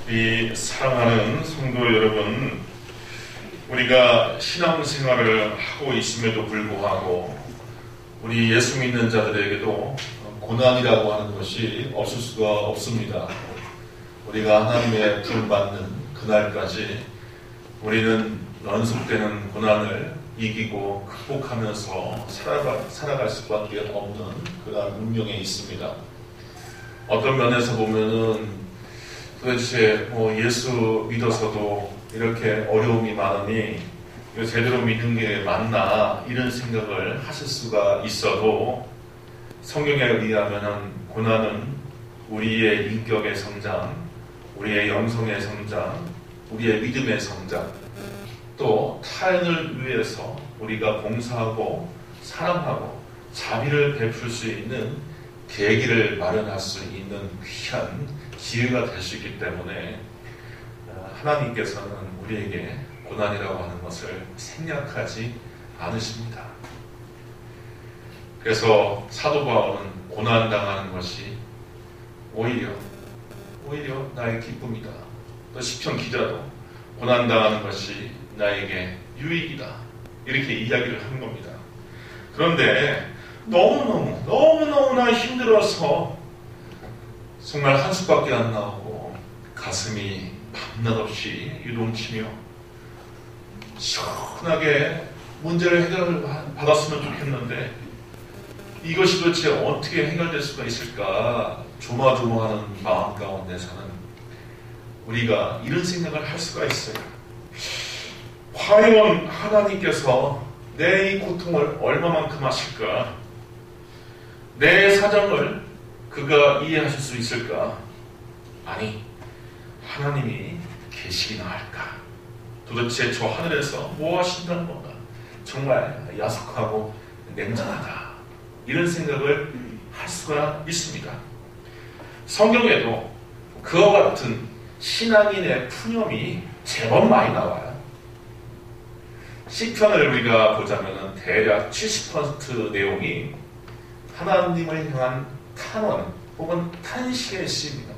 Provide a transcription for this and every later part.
이 사랑하는 성도 여러분, 우리가 신앙생활을 하고 있음에도 불구하고 우리 예수 믿는 자들에게도 고난이라고 하는 것이 없을 수가 없습니다. 우리가 하나님의 부름받는 그날까지 우리는 연속되는 고난을 이기고 극복하면서 살아갈 수밖에 없는 그런 운명에 있습니다. 어떤 면에서 보면은 도대체 예수 믿어서도 이렇게 어려움이 많으니 이거 제대로 믿는 게 맞나 이런 생각을 하실 수가 있어도 성경에 의하면 고난은 우리의 인격의 성장, 우리의 영성의 성장, 우리의 믿음의 성장, 또 타인을 위해서 우리가 봉사하고 사랑하고 자비를 베풀 수 있는 계기를 마련할 수 있는 귀한 기회가 될 수 있기 때문에 하나님께서는 우리에게 고난이라고 하는 것을 생략하지 않으십니다. 그래서 사도 바울은 고난당하는 것이 오히려 나의 기쁨이다. 또 시편 기자도 고난당하는 것이 나에게 유익이다. 이렇게 이야기를 한 겁니다. 그런데 너무너무나 힘들어서 정말 한숨밖에 안 나오고 가슴이 밤낮 없이 유동치며 시원하게 문제를 해결을 받았으면 좋겠는데 이것이 도대체 어떻게 해결될 수가 있을까 조마조마하는 마음 가운데서는 우리가 이런 생각을 할 수가 있어요. 과연 하나님께서 내 이 고통을 얼마만큼 하실까? 내 사정을 그가 이해하실 수 있을까? 아니, 하나님이 계시기나 할까? 도대체 저 하늘에서 뭐 하신다는 건가? 정말 야속하고 냉정하다. 이런 생각을 할 수가 있습니다. 성경에도 그와 같은 신앙인의 푸념이 제법 많이 나와요. 시편을 우리가 보자면 대략 70% 내용이 하나님을 향한 탄원 혹은 탄식의 시입니다.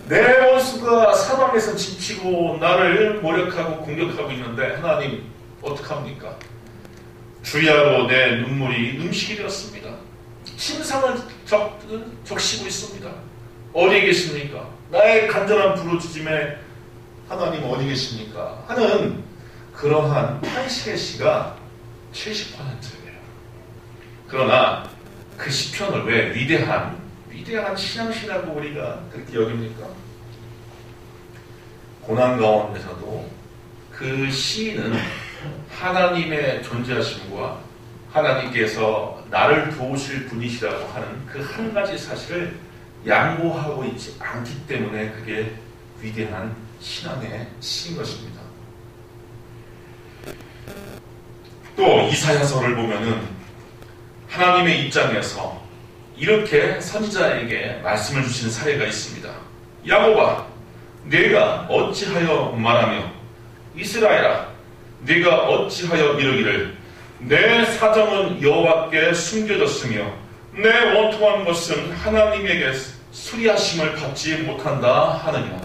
내 원수가 사방에서 지치고 나를 모욕하고 공격하고 있는데 하나님 어떡합니까? 주야로 내 눈물이 음식이 되었습니다. 침상을 적시고 있습니다. 어디 계십니까? 나의 간절한 부르짖음에 하나님 어디 계십니까? 하는 그러한 탄식의 시가 70%예요. 그러나 그 시편을 왜 위대한 신앙시라고 우리가 그렇게 여깁니까? 고난 가운데서도 그 시인은 하나님의 존재하심과 하나님께서 나를 도우실 분이시라고 하는 그 한 가지 사실을 양보하고 있지 않기 때문에 그게 위대한 신앙의 시인 것입니다. 또 이사야서를 보면은 하나님의 입장에서 이렇게 선지자에게 말씀을 주신 사례가 있습니다. 야곱아, 네가 어찌하여 말하며 이스라엘아, 네가 어찌하여 이르기를 내 사정은 여호와께 숨겨졌으며 내 원통한 것은 하나님에게 수리하심을 받지 못한다 하느냐.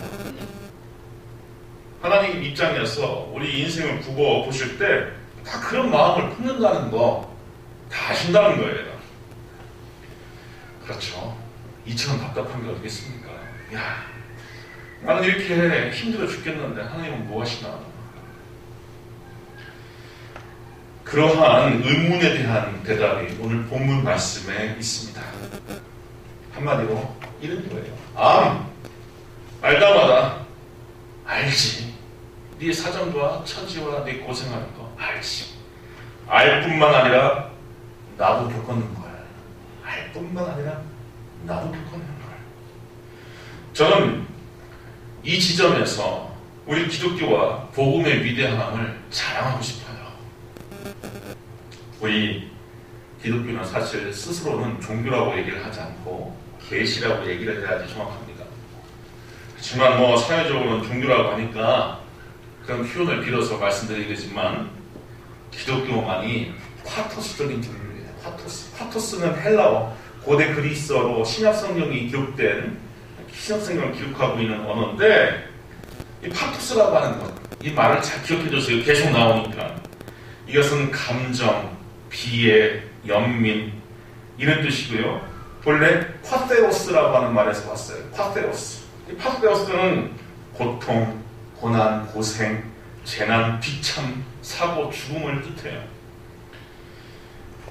하나님 입장에서 우리 인생을 굽어 보실 때 다 그런 마음을 품는다는 거 다 아신다는 거예요. 그렇죠. 이처럼 답답한 게 어디겠습니까? 야, 나는 이렇게 힘들어 죽겠는데 하나님은 뭐 하시나? 그러한 의문에 대한 대답이 오늘 본문 말씀에 있습니다. 한마디로 이런 거예요. 알다마다 알지. 네 사정과 처지와 네 고생하는 거 알지. 알 뿐만 아니라 나도 겪었는 거야. 알 뿐만 아니라 나도 겪었는 거야. 저는 이 지점에서 우리 기독교와 복음의 위대함을 자랑하고 싶어요. 우리 기독교는 사실 스스로는 종교라고 얘기를 하지 않고 계시라고 얘기를 해야지 정확합니다. 하지만 사회적으로는 종교라고 하니까 그런 표현을 빌어서 말씀드리겠지만 기독교만이 파토스적인 종교예요. 파토스는 헬라어, 고대 그리스어로 신약 성경이 기록된 신약성경을 기록하고 있는 언어인데 이 파토스라고 하는 것, 이 말을 잘 기억해주세요. 계속 나오니까. 이것은 감정, 비애, 연민 이런 뜻이고요. 본래 파테오스라고 하는 말에서 왔어요. 파테오스. 이 파테오스는 고통, 고난, 고생, 재난, 비참, 사고, 죽음을 뜻해요.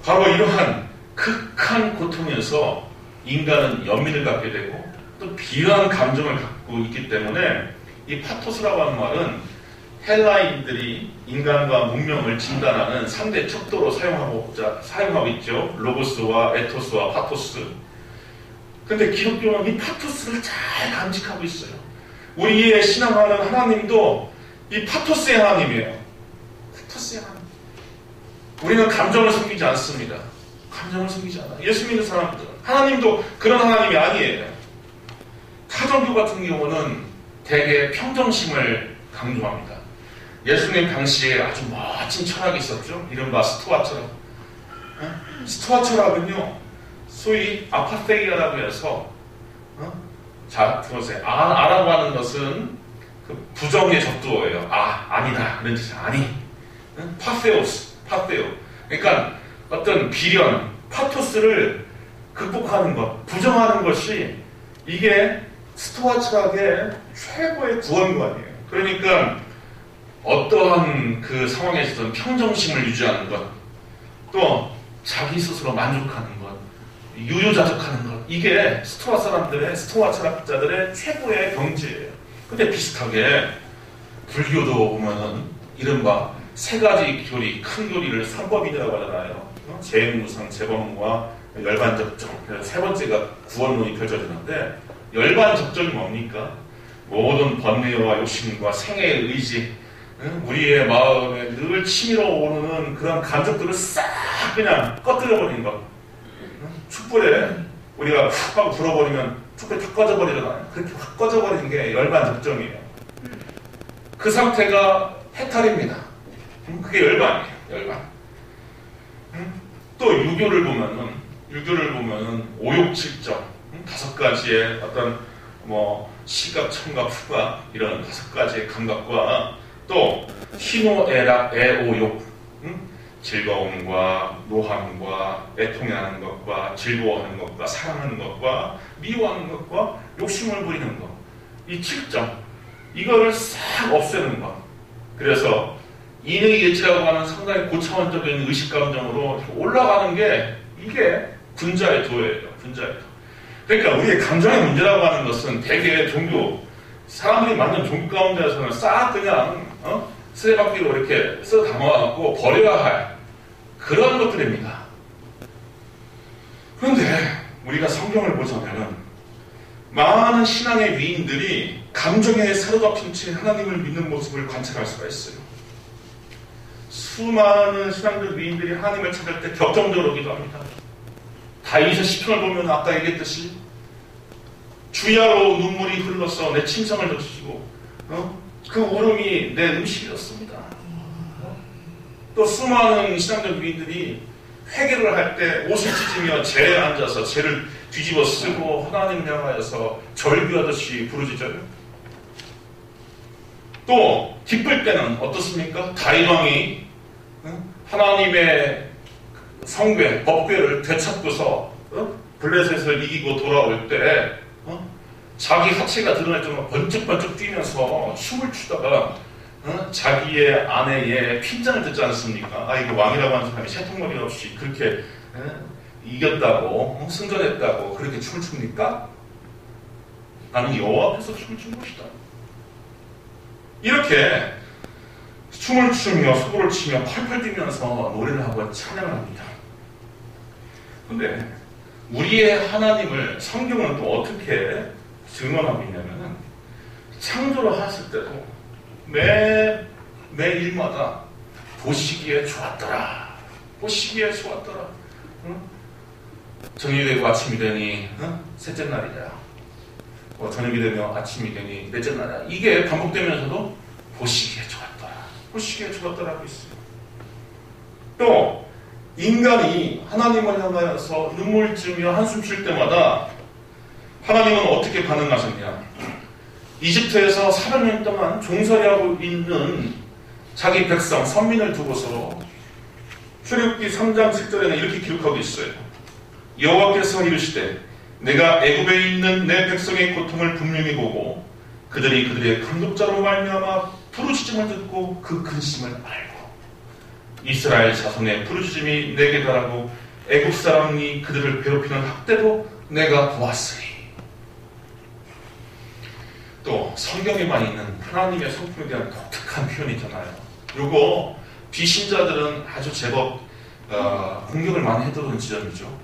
바로 이러한 극한 고통에서 인간은 연민을 갖게 되고 또 비열한 감정을 갖고 있기 때문에 이 파토스라고 하는 말은 헬라인들이 인간과 문명을 진단하는 3대 척도로 사용하고 있죠. 로고스와 에토스와 파토스. 근데 기독교는 이 파토스를 잘 간직하고 있어요. 우리의 신앙하는 하나님도 이 파토스의 하나님이에요. 파토스의 하나님. 우리는 감정을 숨기지 않습니다. 감정을 숨기지 않아요. 예수 믿는 사람들 하나님도 그런 하나님이 아니에요. 타종교 같은 경우는 대개 평정심을 강조합니다. 예수님 당시에 아주 멋진 철학이 있었죠. 이른바 스토아 철학. 스토아 철학은요, 소위 아파테이아라고 해서, 자, 들어보세요. 아라고 하는 것은 그 부정의 적두어예요. 아니다. 그런 뜻이 아니. 파테오. 그러니까 어떤 비련, 파토스를 극복하는 것, 부정하는 것이 이게 스토아 철학의 최고의 구원관이에요. 그러니까 어떠한 그 상황에서든 평정심을 유지하는 것, 또 자기 스스로 만족하는 것, 유유자적하는 것, 이게 스토아 철학자들의 최고의 경지예요. 근데 비슷하게 불교도 보면은 이른바 세 가지 교리, 큰 교리를 삼법인이라고 하잖아요. 재무상, 재범과 열반적정. 세 번째가 구원론이 펼쳐지는데 열반적정이 뭡니까? 모든 번뇌와 욕심과 생애의 의지, 우리의 마음에 늘 치밀어 오르는 그런 감정들을 싹 그냥 꺼뜨려버리는 것. 촛불에 우리가 훅 하고 불어버리면 촛불이 다 꺼져버리잖아요. 그렇게 확 꺼져버리는 게 열반적정이에요. 그 상태가 해탈입니다. 그게 열반이에요. 열반. 또 유교를 보면은 오욕칠정, 5가지의 어떤 시각, 청각, 후각 이런 5가지의 감각과 또 희노애락, 애오욕, 즐거움과 노함과 애통해하는 것과 즐거워하는 것과 사랑하는 것과 미워하는 것과 욕심을 부리는 것, 이 7점 이거를 싹 없애는 것. 그래서 인의 예지라고 하는 상당히 고차원적인 의식감정으로 올라가는 게 이게 군자의 도예요. 군자의 도. 그러니까 우리의 감정의 문제라고 하는 것은 대개 사람들이 만든 종교 가운데서는 싹 그냥 쓰레받기로 이렇게 써 담아갖고 버려야 할 그런 것들입니다. 그런데 우리가 성경을 보자면은 많은 신앙의 위인들이 감정에 사로잡힌 채 하나님을 믿는 모습을 관찰할 수가 있어요. 수많은 신앙들 위인들이 하나님을 찾을 때 격정적으로 기도합니다. 다윗의 시편을 보면 아까 얘기했듯이 주야로 눈물이 흘러서 내 침상을 적시고 그 울음이 내 음식이었습니다. 또 수많은 신앙적 위인들이 회개를 할 때 옷을 찢으며 재에 앉아서 재를 뒤집어 쓰고 하나님을 향하여서 절규하듯이 부르짖어요. 또 기쁠 때는 어떻습니까? 다윗 왕이 하나님의 성궤, 법궤를 되찾고서 블레셋을 이기고 돌아올 때 자기 하체가 드러날 정도로 번쩍번쩍 뛰면서 춤을 추다가 자기의 아내의 핀잔을 듣지 않습니까? 이거 왕이라고 하는 사람이 새통머리 없이 그렇게 이겼다고 승전했다고 그렇게 춤을 춥니까? 나는 여호와 앞에서 춤을 춘 것이다. 이렇게 춤을 추며 소고를 치며 펄펄 뛰면서 노래를 하고 찬양을 합니다. 그런데 우리의 하나님을 성경은 또 어떻게 증언하고 있냐면은 창조를 하실 때도 매 일마다 보시기에 좋았더라. 보시기에 좋았더라. 저녁이 되고 아침이 되니 셋째 날이다. 저녁이 되면 아침이 되니 넷째 날이다. 이게 반복되면서도 보시기에 좋았더라. 보시기에 좋았더라 하고 있어요. 또 인간이 하나님을 향하여서 눈물 찌며 한숨 쉴 때마다 하나님은 어떻게 반응하셨냐? 이집트에서 400년 동안 종살이하고 있는 자기 백성, 선민을 두고서 출애굽기 3장 7절에는 이렇게 기록하고 있어요. 여호와께서 이르시되 내가 애굽에 있는 내 백성의 고통을 분명히 보고 그들이 그들의 강독자로 말미암아 부르짖음을 듣고 그 근심을 알고 이스라엘 자손의 부르짖음이 내게 달하고 애굽 사람이 그들을 괴롭히는 학대도 내가 보았으니. 또 성경에만 있는 하나님의 성품에 대한 독특한 표현이잖아요. 요거 비신자들은 아주 제법 공격을 많이 해두는 지점이죠.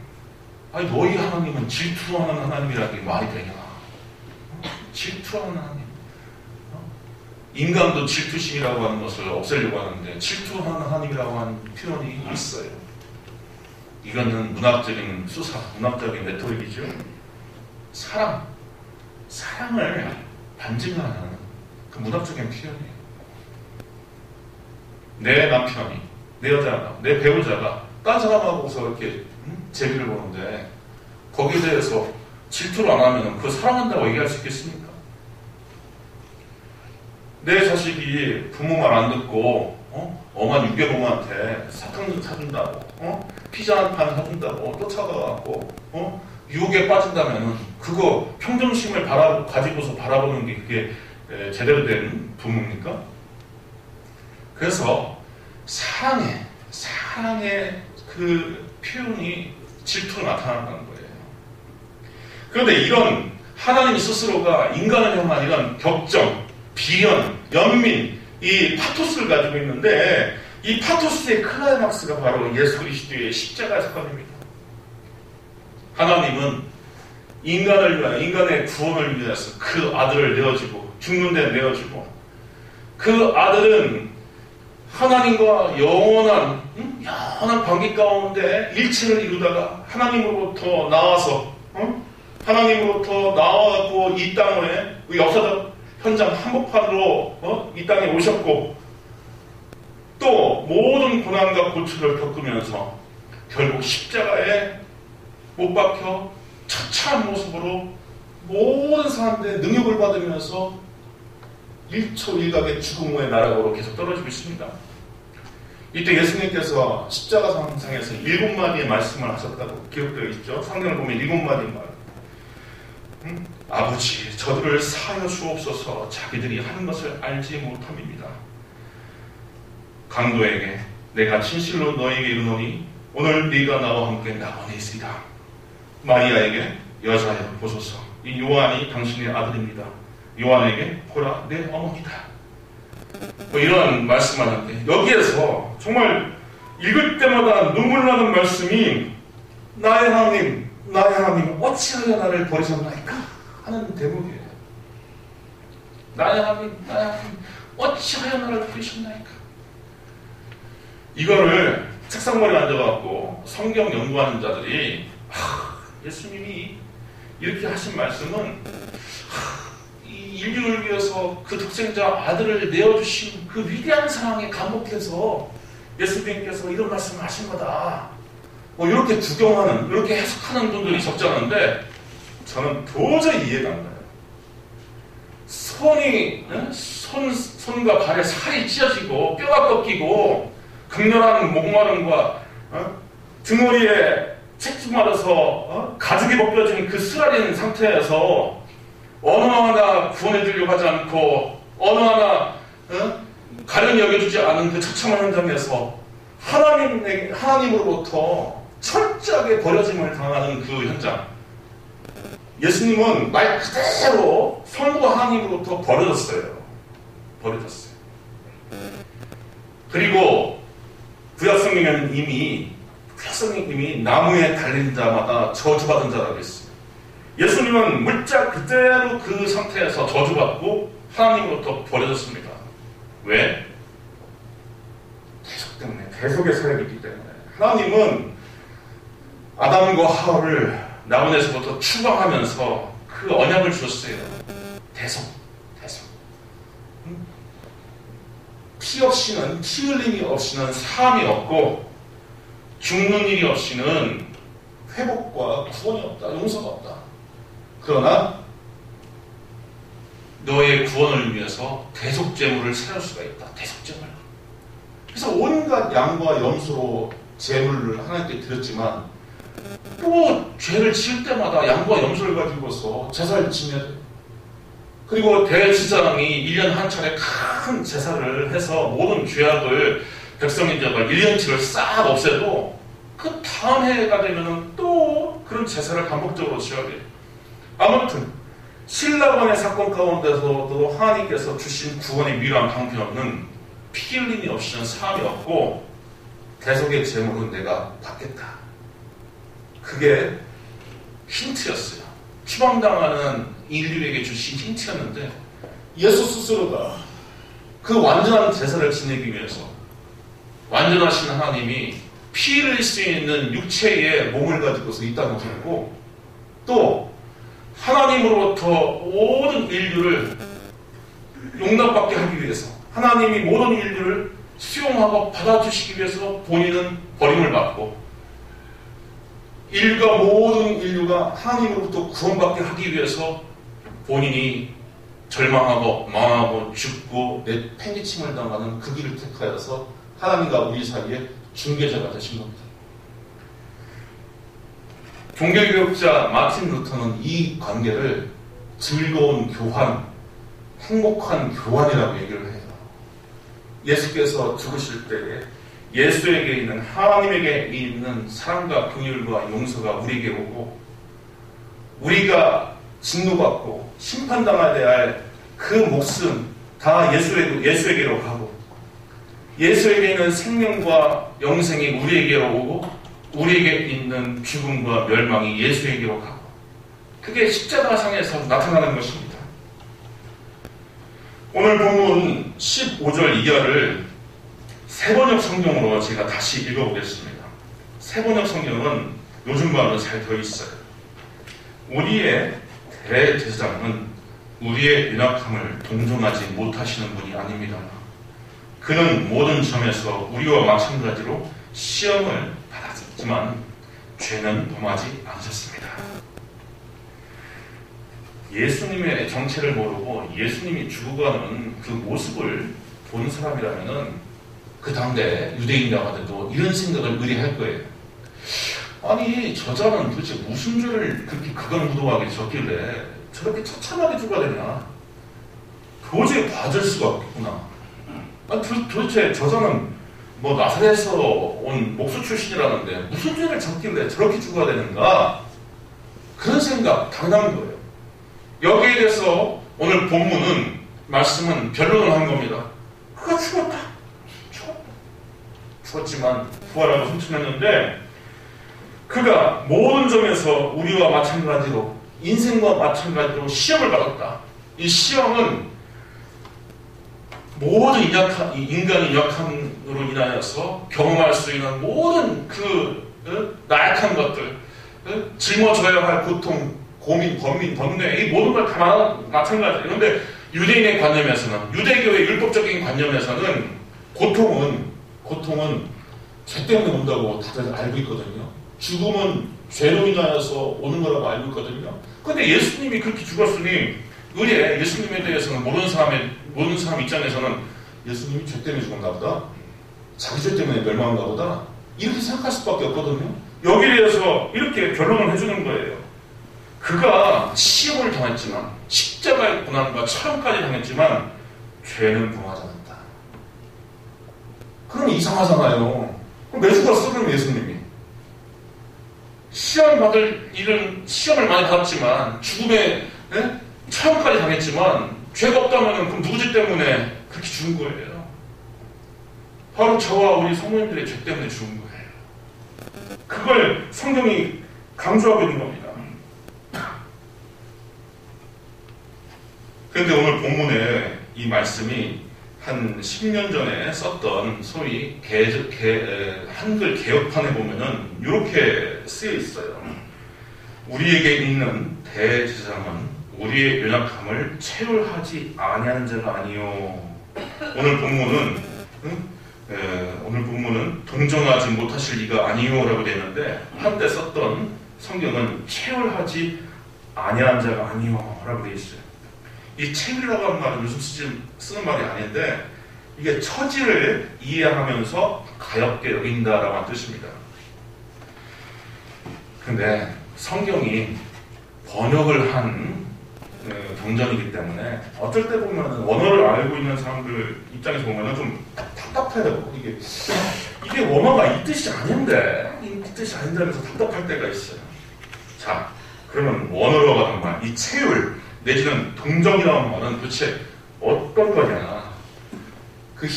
아니 너희 하나님은 질투하는 하나님이라는 게 말이 되냐? 질투하는 하나님. 인간도 질투심이라고 하는 것을 없애려고 하는데 질투하는 하나님이라고 하는 표현이 있어요. 이거는 문학적인 수사, 문학적인 레토릭이죠. 사랑을 반증하는 그 문학적인 표현이에요. 내 남편이, 내 여자가, 내 배우자가 딴 사람하고서 이렇게 재미를 보는데 거기에 대해서 질투를 안 하면 그거 사랑한다고 얘기할 수 있겠습니까? 내 자식이 부모 말 안 듣고 엄한 유괴범한테 사탕 사준다고 피자 한 판 사준다고 쫓아가갖고 유혹에 빠진다면 그거 평정심을 가지고서 바라보는 게 그게 제대로 된 부모입니까? 그래서 사랑의 그 표현이 질투로 나타난다는 거예요. 그런데 이런 하나님 스스로가 인간을 향한 이런 격정, 비련, 연민, 이 파토스를 가지고 있는데 이 파토스의 클라이막스가 바로 예수 그리스도의 십자가 사건입니다. 하나님은 인간을 위하여, 인간의 구원을 위해서 그 아들을 내어주고 죽는 데 내어주고 그 아들은 하나님과 영원한 관계 가운데 일체를 이루다가 하나님으로부터 나와서 하나님으로부터 나와갖고 이 땅에 역사적 현장 한복판으로 이 땅에 오셨고 또 모든 고난과 고초를 겪으면서 결국 십자가에 못 박혀 처참한 모습으로 모든 사람들의 능욕을 받으면서 1초 1각의 죽음의 나락으로 계속 떨어지고 있습니다. 이때 예수님께서 십자가 상상에서 7마디의 말씀을 하셨다고 기록되어 있죠. 성경을 보면 7마디의 말. 아버지 저들을 사하여 주옵소서 자기들이 하는 것을 알지 못함입니다. 강도에게 내가 진실로 너에게 이르노니 오늘 네가 나와 함께 낙원에 있으리라. 마리아에게 여자여 보소서 이 요한이 당신의 아들입니다. 요한에게 보라 내 어머니다. 이런 말씀하는데 여기에서 정말 읽을 때마다 눈물 나는 말씀이 나의 하나님 어찌하여 나를 버리셨나이까 하는 대목이에요. 나의 하나님 어찌하여 나를 버리셨나이까. 이거를 책상머리에 앉아갖고 성경 연구하는 자들이 예수님이 이렇게 하신 말씀은 이 인류를 위해서 그 독생자 아들을 내어주신 그 위대한 사랑에 감복해서 예수님께서 이런 말씀을 하신 거다. 이렇게 구경하는, 이렇게 해석하는 분들이 적잖은데 저는 도저히 이해가 안 가요. 손과 발에 살이 찢어지고 뼈가 꺾이고 극렬한 목마름과 등허리에 책쭉 맞아서 가죽이 벗겨진 그 쓰라린 상태에서 어느 하나 구원해주려고 하지 않고 어느 하나 가련히 여겨주지 않은 그 처참한 현장에서 하나님으로부터 철저하게 버려짐을 당하는 그 현장. 예수님은 말 그대로 성부와 하나님으로부터 버려졌어요. 그리고 구약성경에는 이미 나무에 달린 자마다 저주받은 자라고 했어요. 예수님은 물자 그대로 그 상태에서 저주받고 하나님으로부터 버려졌습니다. 왜? 대속 때문에, 대속의 세력이 있기 때문에. 하나님은 아담과 하와를 나무에서부터 추방하면서 그 언약을 주셨어요. 대속. 피 흘림이 없이는 사함이 없고 죽는 일이 없이는 회복과 구원이 없다, 용서가 없다. 그러나 너의 구원을 위해서 대속제물을 세울 수가 있다. 대속제물. 그래서 온갖 양과 염소로 제물을 하나님께 드렸지만 또 죄를 지을 때마다 양과 염소를 가지고서 제사를 지내야 돼요. 그리고 대제사장이 1년 한 차례 큰 제사를 해서 모든 죄악을 백성인들과 1년치를 싹 없애도 그 다음 해가 되면은 또 그런 제사를 반복적으로 지어야 돼요. 아무튼 신라관의 사건 가운데서도 하나님께서 주신 구원의 유일한 방편은 피 흘림이 없이는 사함이 없고 대속의 제물은 내가 받겠다. 그게 힌트였어요. 추방당하는 인류에게 주신 힌트였는데 예수 스스로가 그 완전한 제사를 지내기 위해서 완전하신 하나님이 피 흘릴 수 있는 육체의 몸을 가지고서 이 땅에 오셨고 또 하나님으로부터 모든 인류를 용납받게 하기 위해서 하나님이 모든 인류를 수용하고 받아주시기 위해서 본인은 버림을 받고 모든 인류가 하나님으로부터 구원받게 하기 위해서 본인이 절망하고 망하고 죽고 내팽개침을 당하는 그 길을 택하여서 하나님과 우리 사이에 중개자가 되신 겁니다. 종교개혁자 마틴 루터는 이 관계를 즐거운 교환, 행복한 교환이라고 얘기를 해요. 예수께서 죽으실 때에 예수에게 있는 하나님에게 있는 사랑과 긍휼과 용서가 우리에게 오고 우리가 진노받고 심판당해야 할 그 목숨 다 예수에게로 가고 예수에게 있는 생명과 영생이 우리에게로 오고 우리에게 있는 죽음과 멸망이 예수에게로 가고 그게 십자가상에서 나타나는 것입니다. 오늘 본문 15절 이하를 세번역 성경으로 제가 다시 읽어보겠습니다. 세번역 성경은 요즘 말로 잘 되어 있어요. 우리의 대제사장은 우리의 연약함을 동정하지 못하시는 분이 아닙니다. 그는 모든 점에서 우리와 마찬가지로 시험을 받았지만 죄는 범하지 않으셨습니다. 예수님의 정체를 모르고 예수님이 죽어가는 그 모습을 본 사람이라면은 그 당대 유대인이라고 하더라도 이런 생각을 의뢰할 거예요. 아니 저자는 도대체 무슨 죄를 그렇게 극악무도하게 졌길래 저렇게 처참하게 죽어야 되냐. 도저히 봐줄 수가 없겠구나. 아니 도대체 저자는 뭐 나사렛에서 온 목수 출신이라는데 무슨 죄를 졌길래 저렇게 죽어야 되는가. 그런 생각 당연한 거예요. 여기에 대해서 오늘 본문은 말씀은 변론을 한 겁니다. 그가 죽었다. 죽었지만 부활하고 승천했는데 그가 모든 점에서 우리와 마찬가지로 인생과 마찬가지로 시험을 받았다. 이 시험은 모든 인간의 약함으로 인하여서 경험할 수 있는 모든 그 나약한 것들, 짊어져야 할 고통, 고민, 번민, 번뇌 이 모든 걸 다 마찬가지예요. 그런데 유대인의 관념에서는 유대교의 율법적인 관념에서는 고통은 죄 때문에 온다고 다들 알고 있거든요. 죽음은 죄로 인하여서 오는 거라고 알고 있거든요. 그런데 예수님이 그렇게 죽었으니 의례 예수님에 대해서는 모르는 사람 입장에서는 예수님이 죄 때문에 죽었나 보다. 자기 죄 때문에 멸망한가 보다. 이렇게 생각할 수밖에 없거든요. 여기에 대해서 이렇게 결론을 해주는 거예요. 그가 시험을 당했지만 십자가의 고난과 처형까지 당했지만 죄는 범하지 않았다. 그럼 이상하잖아요. 그럼 왜 죽었어? 그럼 예수님이 시험을 많이 받았지만 죽음의 처형까지 당했지만 죄가 없다면 그럼 누구 죄 때문에 그렇게 죽은 거예요? 바로 저와 우리 성모님들의 죄 때문에 죽은 거예요. 그걸 성경이 강조하고 있는 겁니다. 그런데 오늘 본문에 이 말씀이 한 10년 전에 썼던 소위 한글 개혁판에 보면은 이렇게 쓰여 있어요. 우리에게 있는 대제사장은 우리의 연약함을 체휼하지 아니하는 자가 아니요. 오늘 본문은 동정하지 못하실 이가 아니요라고 되어 있는데 한때 썼던 성경은 체휼하지 아니한 자가 아니요 라고 되어 있어요. 이 체율이라고 하는 말은 요즘 쓰는 말이 아닌데 이게 처지를 이해하면서 가볍게 여긴다라고 하는 뜻입니다. 근데 성경이 번역을 한 경전이기 때문에 어쩔 때 보면 원어를 알고 있는 사람들 입장에서 보면 좀 답답해요. 이게 원어가 이 뜻이 아닌데 이 뜻이 아닌데 하면서 답답할 때가 있어요. 자, 그러면 원어로 가는 말, 이 체율 내지는 동정이라는 말은 도대체 어떤 거냐? 그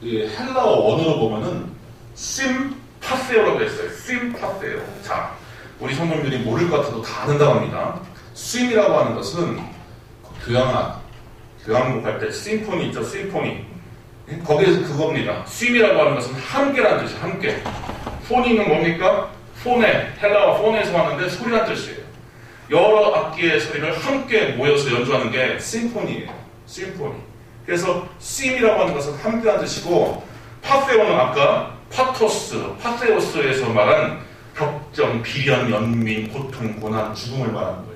헬라어 원어로 보면은 심파세오라고 했어요. 심파세오. 자, 우리 성도님들이 모를 것 같아도 다 아는다고 합니다. 심이라고 하는 것은 교향곡 할 때 심포니 있죠, 심포니. 거기에서 그겁니다. 심이라고 하는 것은 함께라는 뜻이에요. 함께. 포니는 뭡니까? 포네, 헬라어 포네에서 왔는데 소리란 뜻이에요. 여러 악기의 소리를 함께 모여서 연주하는 게 심포니예요. 심포니. 그래서 심이라고 하는 것은 함께라는 뜻이고, 파세오는 아까 파테오스에서 말한 격정, 비련, 연민, 고통, 고난, 죽음을 말하는 거예요.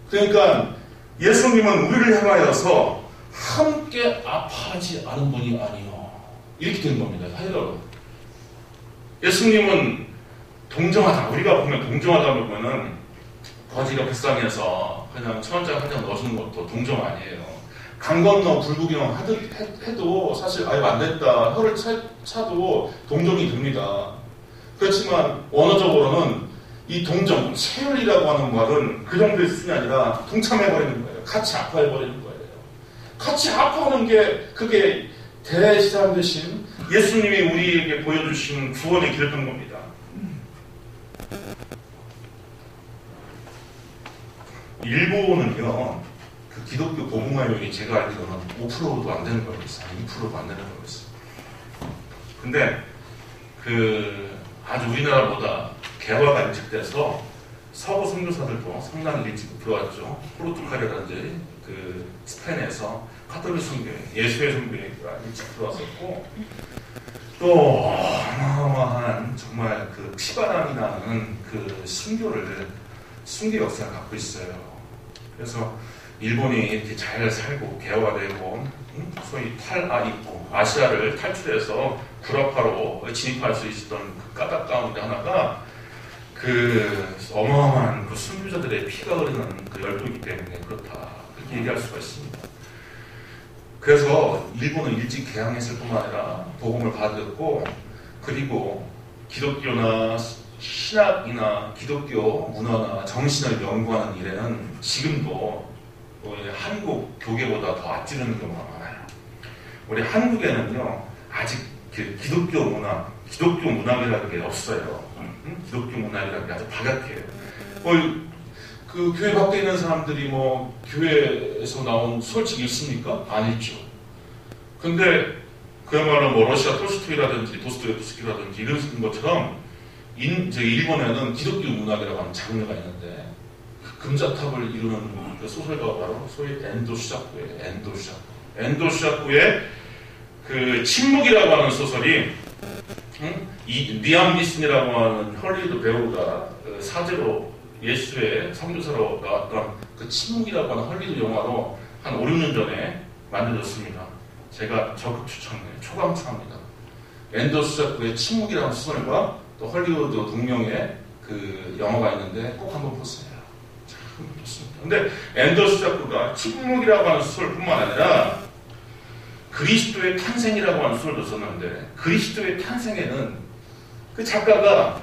그러니까 예수님은 우리를 향하여서 함께 아파하지 않은 분이 아니요 이렇게 된 겁니다. 헬라어로. 예수님은 동정하다. 우리가 보면 동정하다 보면은 거지가 불쌍해서 그냥 1,000원짜리 한 장 넣어주는 것도 동정 아니에요. 강 건너 불구경 해도 사실 아예 안 됐다. 혀를 차도 동정이 됩니다. 그렇지만 원어적으로는 이 동정, 체율이라고 하는 말은 그 정도의 수준이 아니라 동참해버리는 거예요. 같이 아파해버리는 거예요. 같이 아파하는 게 그게 대시장 되신 예수님이 우리에게 보여주신 구원의 길이었던 겁니다. 일본은요, 그 기독교 복음화율이 제가 알기로는 5%도 안 되는 거였어요. 2%도 안 되는 거였어요. 근데 아주 우리나라보다 개화가 일찍돼서 서구 선교사들도 상당히 일찍 들어왔죠. 포르투갈이라든지 스페인에서 카톨릭 선교, 예수의 선교가 일찍 들어왔었고, 또 어마어마한 정말 피바람이 나는 순교 역사를 갖고 있어요. 그래서 일본이 이렇게 잘 살고 개화되고 소위 탈아입고 아시아를 탈출해서 구라파로 진입할 수 있었던 그 까닭 가운데 하나가 어마어마한 순교자들의 피가 흐르는 열도이기 때문에 그렇다, 그렇게 얘기할 수가 있습니다. 그래서 일본은 일찍 개항했을 뿐만 아니라 복음을 받았고, 그리고 기독교나 신학이나 기독교 문화나 정신을 연구하는 일에는 지금도 한국 교계보다 더 앞지르는 경우가 많아요. 우리 한국에는요, 아직 기독교 문학이라는 게 없어요. 기독교 문학이라는 게 아주 박약해요. 교회 밖에 있는 사람들이 교회에서 나온 소설책 읽습니까? 안 읽죠. 근데 그야말로 러시아 톨스토이라든지 도스토옙스키라든지 이런 것처럼 일본에는 기독교 문학이라고 하는 장르가 있는데, 금자탑을 이루는 소설가가 바로 소위 엔도 슈자쿠예요. 엔도 슈자쿠의 침묵이라고 하는 소설이 리암 니슨이라고 하는 헐리우드 배우가 사제로 예수의 선교사로 나왔던 침묵이라고 하는 헐리우드 영화로 한 5, 6년 전에 만들어졌습니다. 제가 적극 추천해요. 초강추합니다. 엔도 슈자쿠의 침묵이라는 소설과 또 헐리우드 동명의 영화가 있는데 꼭 한번 보세요. 참 좋습니다. 근데 엔도 슈자쿠가 침묵이라고 하는 소설뿐만 아니라 그리스도의 탄생이라고 하는 소설도 썼는데, 그리스도의 탄생에는 그 작가가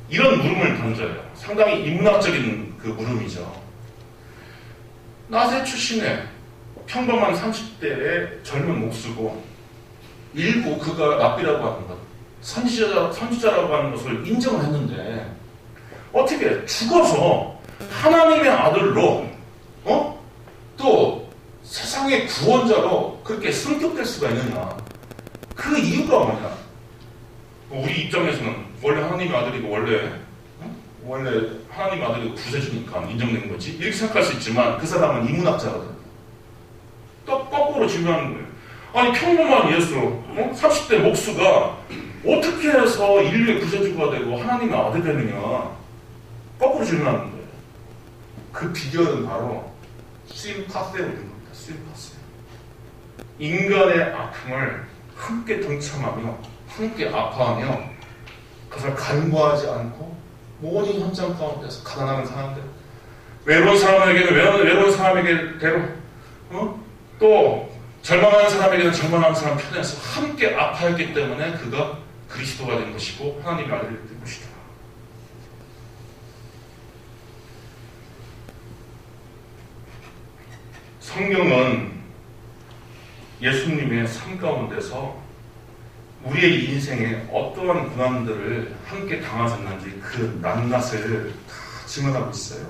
이런 물음을 던져요. 상당히 인문학적인 물음이죠. 나세 출신의 평범한 30대의 젊은 목수고, 일부 그가 랍비라고 하는 것, 선지자라고 하는 것을 인정을 했는데, 어떻게 죽어서 하나님의 아들로 또 세상의 구원자로 그렇게 승격될 수가 있느냐. 그 이유가 뭐냐. 우리 입장에서는 원래 하나님의 아들이고 원래 하나님의 아들이고 구세주니까 인정된 거지, 이렇게 생각할 수 있지만, 그 사람은 인문학자거든요. 또 거꾸로 질문하는 거예요. 아니, 평범한 예수 30대 목수가 어떻게 해서 인류의 구세주가 되고 하나님의 아들이 되느냐. 거꾸로 질문하는 거예요. 그 비결은 바로 심파세에 있는 겁니다. 심파세. 인간의 아픔을 함께 동참하며 함께 아파하며 그것을 간과하지 않고 모든 현장 가운데서 가난한 사람들, 외로운 사람에게는 외로운 사람에게대로, 또 절망하는 사람에게는 절망하는 사람 편에서 함께 아파했기 때문에 그가 그리스도가 된 것이고 하나님의 아들이 된 것이다. 성경은 예수님의 삶 가운데서 우리의 인생에 어떠한 고난들을 함께 당하셨는지 그 낱낱을 다 증언하고 있어요.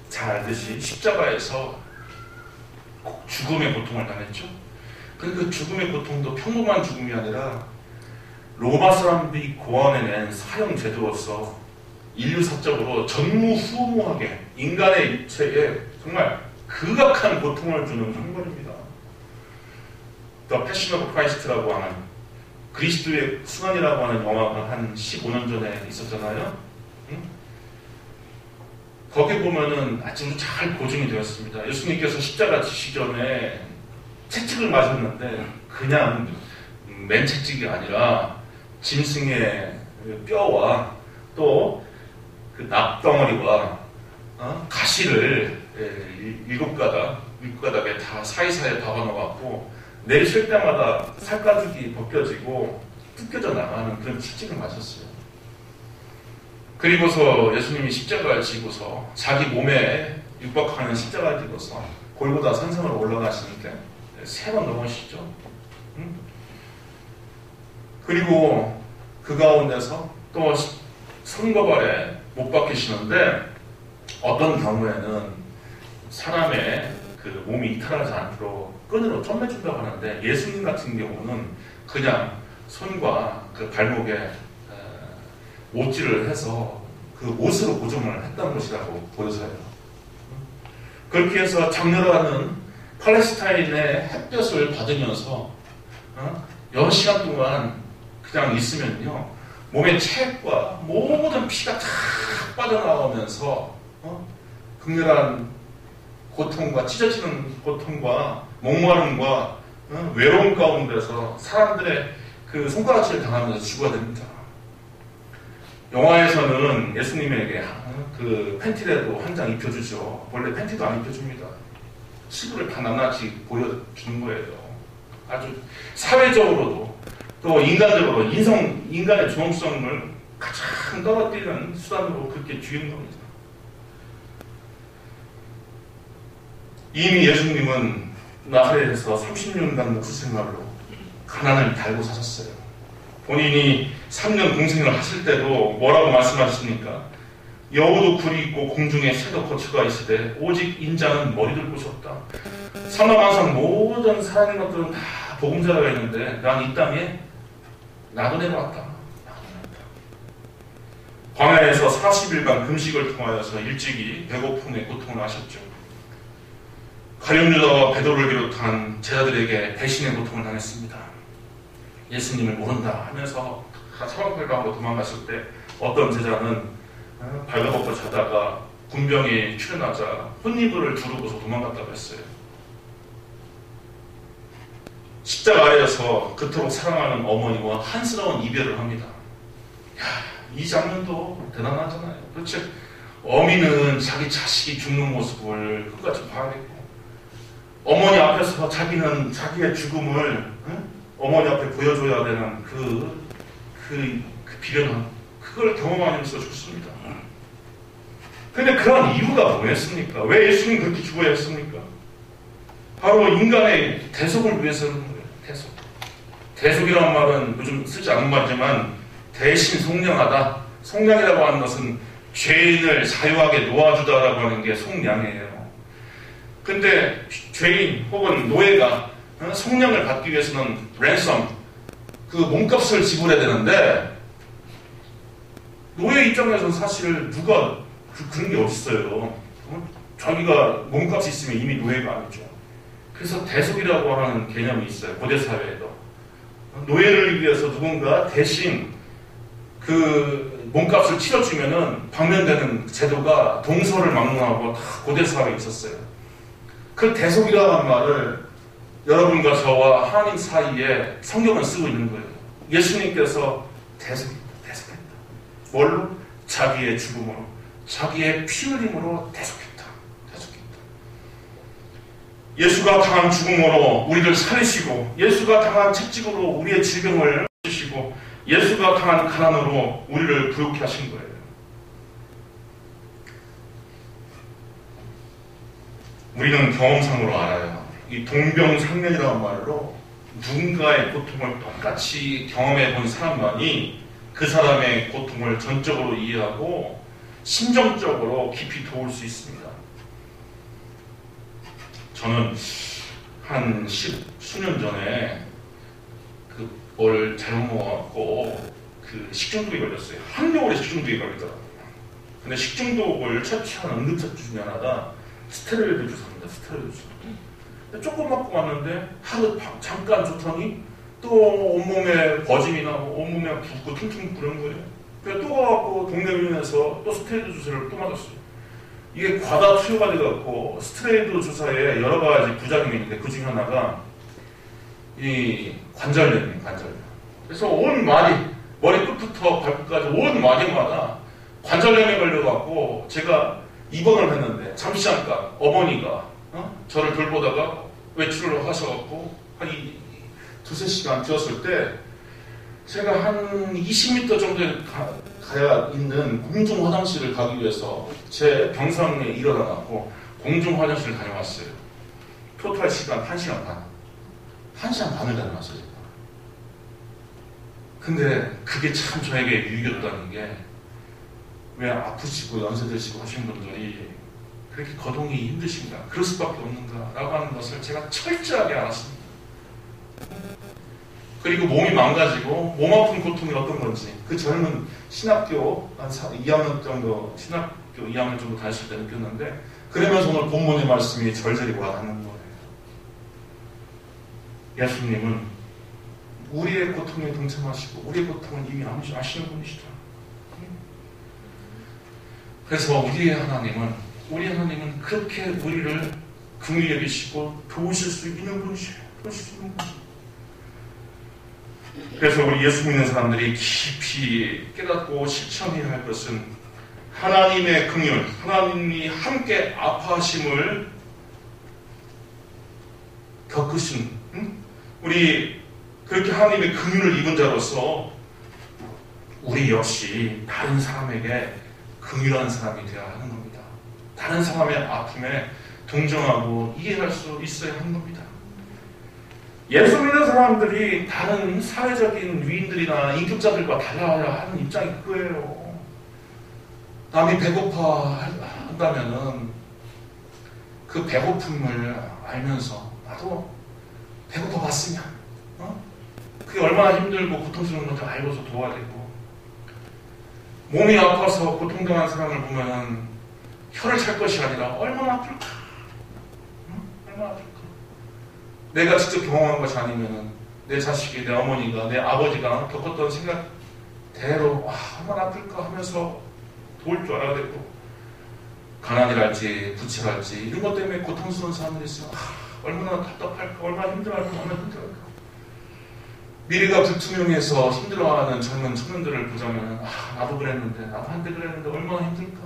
잘 알듯이 십자가에서 죽음의 고통을 당했죠. 그 죽음의 고통도 평범한 죽음이 아니라 로마 사람들이 고안해낸 사형 제도로서 인류사적으로 전무후무하게 인간의 육체에 정말 극악한 고통을 주는 형벌입니다. The Passion of Christ라고 하는 그리스도의 순환이라고 하는 영화가 한 15년 전에 있었잖아요. 거기 보면은 아주 잘 고증이 되었습니다. 예수님께서 십자가 지시기 전에 채찍을 맞았는데 그냥 맨 채찍이 아니라 짐승의 뼈와 또 그 납덩어리와 가시를 7가닥에 다 사이사이에 박아놓아갖고 내쉴 때마다 살가죽이 벗겨지고 뜯겨져 나가는 그런 채찍을 맞았어요. 그리고서 예수님이 십자가를 지고서 자기 몸에 육박하는 십자가를 지고서 골고다 산성으로 올라가시니까 3번 넘으시죠. 그리고 그 가운데서 또 손과 발에 못 박히시는데 어떤 경우에는 사람의 그 몸이 이탈하지 않도록 끈으로 tom매준다고 하는데 예수님 같은 경우는 그냥 손과 그 발목에 못질을 해서 그 못으로 고정을 했던 것이라고 보여져요. 그렇게 해서 장렬하는 팔레스타인의 햇볕을 받으면서 여러 시간 동안 그냥 있으면요 몸의 체액과 모든 피가 다 빠져나오면서 극렬한 고통과 찢어지는 고통과 목마름과 외로움 가운데서 사람들의 그 손가락질을 당하면서 죽어야 됩니다. 영화에서는 예수님에게 그 팬티라도 한 장 입혀주죠. 원래 팬티도 안 입혀줍니다. 시부를 다 낱낱이 보여주는 거예요. 아주 사회적으로도 또 인간적으로 인간의 존엄성을 가장 떨어뜨리는 수단으로 그렇게 죽이는 겁니다. 이미 예수님은 나사렛에서 30년간 목수 생활로 가난을 달고 사셨어요. 본인이 3년 공생을 하실 때도 뭐라고 말씀하십니까? 여우도 굴이 있고 공중에 새도 거처가 있으되 오직 인자는 머리를 꽂혔다. 사마만상 모든 살아있는 것들은 다 복음자가 있는데 난 이 땅에 나도 내려왔다. 광야에서 40일간 금식을 통하여서 일찍이 배고픔의 고통을 하셨죠. 가룟유다와 베드로를 비롯한 제자들에게 배신의 고통을 당했습니다. 예수님을 모른다 하면서 사방팔방으로 도망갔을 때 어떤 제자는 발가벗고 자다가 군병이 출현하자 혼이불을 두르고서 도망갔다고 했어요. 십자가 아래에서 그토록 사랑하는 어머니와 한스러운 이별을 합니다. 이 장면도 대단하잖아요. 도대체 어미는 자기 자식이 죽는 모습을 끝까지 봐야겠고 어머니 앞에서 자기는 자기의 죽음을 어머니 앞에 보여줘야 되는 그 비련함 그걸 경험하면서 죽습니다. 근데 그런 이유가 뭐였습니까? 왜 예수님 그렇게 죽어야 했습니까? 바로 인간의 대속을 위해서는 거예요. 대속. 대속이라는 말은 요즘 쓰지 않는 말이지만 대신 속량하다. 속량이라고 하는 것은 죄인을 자유하게 놓아주다라고 하는 게 속량이에요. 근데 죄인 혹은 노예가 속량을 받기 위해서는 랜섬, 그 몸값을 지불해야 되는데 노예 입장에서는 사실 누가 그런 게 어딨어요. 자기가 몸값이 있으면 이미 노예가 아니죠. 그래서 대속이라고 하는 개념이 있어요. 고대 사회에도. 노예를 위해서 누군가 대신 그 몸값을 치러주면은 방면되는 제도가 동서를 막론하고 다 고대 사회에 있었어요. 그 대속이라는 말을 여러분과 저와 하나님 사이에 성경은 쓰고 있는 거예요. 예수님께서 대속했다. 뭘로? 자기의 죽음으로, 자기의 피 흘림으로 대속했다. 예수가 당한 죽음으로 우리를 살리시고, 예수가 당한 채찍으로 우리의 질병을 주시고, 예수가 당한 가난으로 우리를 부욕케 하신 거예요. 우리는 경험상으로 알아요. 이 동병상련이라는 말로 누군가의 고통을 똑같이 경험해 본 사람만이 그 사람의 고통을 전적으로 이해하고 심정적으로 깊이 도울 수 있습니다. 저는 한 수년 전에 뭘 잘못 먹어갖고 식중독에 걸렸어요. 한겨울에 식중독에 걸리더라고요. 근데 식중독을 처치하는 응급처치 중에 하나가 스테로이드 주사입니다. 스테로이드 주사. 조금 맞고 왔는데 하루 잠깐 좋더니 또 온몸에 버짐이 나고 온몸에 붓고 퉁퉁 부는 거예요. 그래서 또 가갖고 동네 병원에서 또 스테로이드 주사를 또 맞았어요. 이게 과다 투여가 돼갖고 스테로이드 주사에 여러 가지 부작용이 있는데 그 중에 하나가 이 관절염이에요. 관절염. 그래서 온 마디, 머리 끝부터 발끝까지 온 마디마다 관절염에 걸려갖고 제가 입원을 했는데 잠시 잠깐 어머니가 저를 돌보다가 외출을 하셔갖고 한 두세 시간 되었을 때 제가 한 20m 정도에 가야 있는 공중 화장실을 가기 위해서 제 병상에 일어나갖고 공중 화장실을 다녀왔어요. 토탈 시간 1시간 반. 1시간 반을 다녀왔어요, 제가. 근데 그게 참 저에게 유익이었다는 게 왜 아프시고 연세 드시고 하신 분들이 그렇게 거동이 힘드신가, 그럴 수밖에 없는가라고 하는 것을 제가 철저하게 알았습니다. 그리고 몸이 망가지고 몸 아픈 고통이 어떤 건지 그 젊은 신학교 한 2학년 정도 신학교 2학년 정도 다녔을 때 느꼈는데, 그러면서 오늘 본문의 말씀이 절절히 와닿는 거예요. 예수님은 우리의 고통에 동참하시고 우리의 고통은 이미 아시는 분이시다. 그래서 우리 하나님은 그렇게 우리를 긍휼히 여기시고 도우실 수 있는 분이시에요. 그래서 우리 예수 믿는 사람들이 깊이 깨닫고 실천해야 할 것은 하나님의 긍휼, 하나님이 함께 아파하심을 겪으신, 우리 그렇게 하나님의 긍휼을 입은 자로서 우리 역시 다른 사람에게 긍휼한 사람이 되어야 하는 겁니다. 다른 사람의 아픔에 동정하고 이해할 수 있어야 하는 겁니다. 예수 믿는 사람들이 다른 사회적인 위인들이나 인격자들과 달라야 하는 입장이 그거예요. 남이 배고파 한다면은 그 배고픔을 알면서 나도 배고파 봤으면 그게 얼마나 힘들고 고통스러운 건지 알고서 도와야 되고, 몸이 아파서 고통당한 사람을 보면은 혀를 찰 것이 아니라 얼마나 아플까? 얼마나 아플까? 내가 직접 경험한 것이 아니면은 내 자식이, 내 어머니가, 내 아버지가 겪었던 생각대로 얼마나 아플까 하면서 도울 줄 알아야 되고, 가난이랄지 부채랄지 이런 것 때문에 고통스러운 사람들이 있으면 얼마나 답답할까, 얼마나 힘들어할까, 얼마나 힘들어할까. 미래가 불투명해서 힘들어하는 젊은 청년들을 보자면 나도 그랬는데, 나도 한때 그랬는데 얼마나 힘들까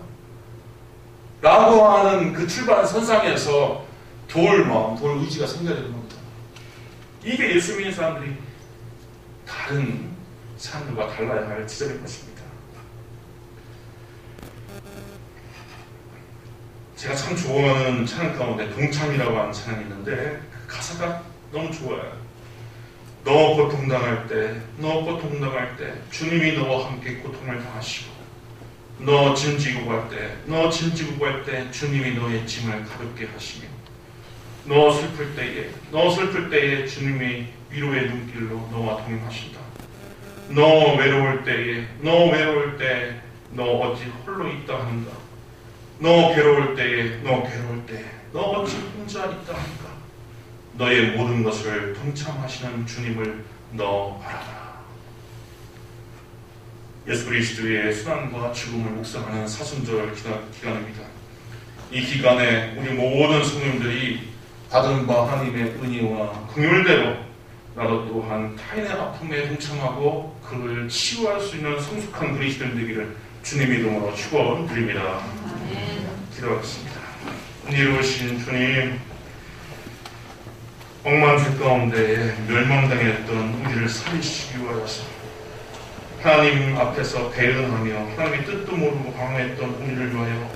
라고 하는 그 출발선상에서 도울 마음, 도울 의지가 생겨야 되는 겁니다. 이게 예수 믿는 사람들이 다른 사람들과 달라야 할 지점일 것입니다. 제가 참 좋아하는 찬양 가운데 동참이라고 하는 찬양이 있는데 그 가사가 너무 좋아요. 너 고통당할 때 주님이 너와 함께 고통을 당하시고, 너 짐지고 갈 때 주님이 너의 짐을 가볍게 하시며, 너 슬플 때에 주님이 위로의 눈길로 너와 동행하신다. 너 외로울 때 너 어찌 홀로 있다 하는가. 너 괴로울 때 너 어찌 혼자 있다 하는가. 너의 모든 것을 동참하시는 주님을 너 바라라. 예수 그리스도의 순환과 죽음을 묵상하는 사순절 기간입니다. 이 기간에 우리 모든 성도님들이 받은 바 하나님의 은혜와 긍휼대로 나도 또한 타인의 아픔에 동참하고 그를 치유할 수 있는 성숙한 그리스도인 되기를 주님의 이름으로 축원드립니다. 기도하겠습니다. 은혜로우신 주님, 억만죄 가운데 멸망당했던 우리를 살리시기 위하여서 하나님 앞에서 배은하며 하나님의 뜻도 모르고 방황했던 우리를 위하여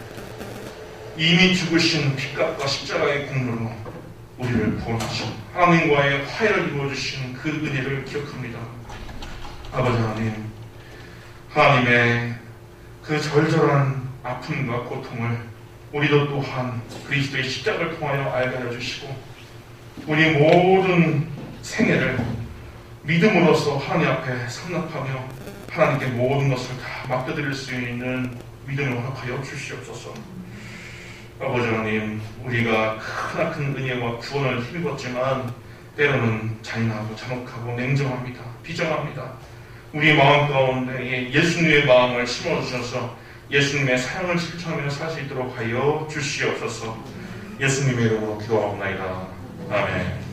이미 죽으신 피값과 십자가의 공로로 우리를 구원하신 하나님과의 화해를 이루어주신 그 은혜를 기억합니다. 아버지 하나님, 하나님의 그 절절한 아픔과 고통을 우리도 또한 그리스도의 십자가를 통하여 알게 해주시고 우리 모든 생애를 믿음으로써 하나님 앞에 상납하며 하나님께 모든 것을 다 맡겨드릴 수 있는 믿음을 허락하여 주시옵소서. 아버지 하나님, 우리가 크나큰 은혜와 구원을 힘입었지만 때로는 잔인하고 잔혹하고 냉정합니다. 비정합니다. 우리 마음 가운데 예수님의 마음을 심어주셔서 예수님의 사랑을 실천하며 살 수 있도록 하여 주시옵소서. 예수님의 이름으로 기도하옵나이다. 아멘.